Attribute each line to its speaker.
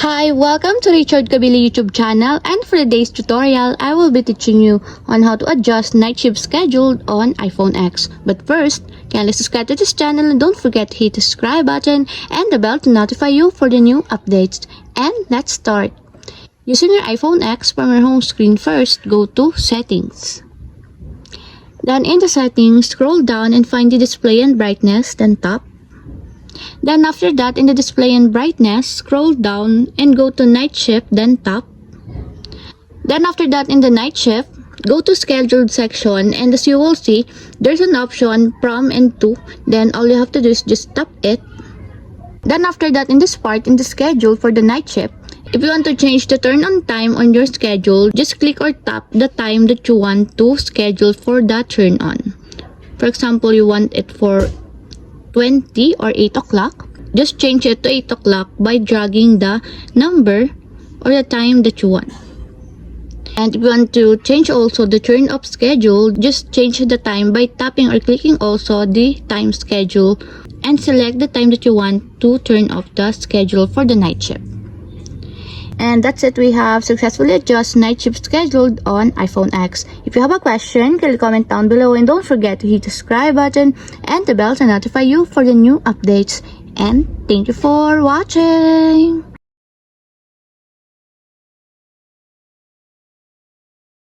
Speaker 1: Hi, welcome to Richard Kabili YouTube channel, and for today's tutorial, I will be teaching you on how to adjust night shift schedule on iPhone X. But first, kindly subscribe to this channel and don't forget to hit the subscribe button and the bell to notify you for the new updates. And let's start. Using your iPhone X, from your home screen first, go to Settings. Then in the settings, scroll down and find the display and brightness, then tap. Then after that, in the display and brightness, scroll down and go to night shift, then tap. Then after that, in the night shift, go to scheduled section, and as you will see, there's an option from and to. Then all you have to do is just tap it. Then after that, in this part, in the schedule for the night shift, if you want to change the turn on time on your schedule, just click or tap the time that you want to schedule for that turn on. For example, you want it for 20 or 8 o'clock, just change it to 8 o'clock by dragging the number or the time that you want. And if you want to change also the turn off schedule, just change the time by tapping or clicking also the time schedule and select the time that you want to turn off the schedule for the night shift. And that's it, we have successfully adjusted night shift scheduled on iPhone X. If you have a question, kindly comment down below and don't forget to hit the subscribe button and the bell to notify you for the new updates. And thank you for watching!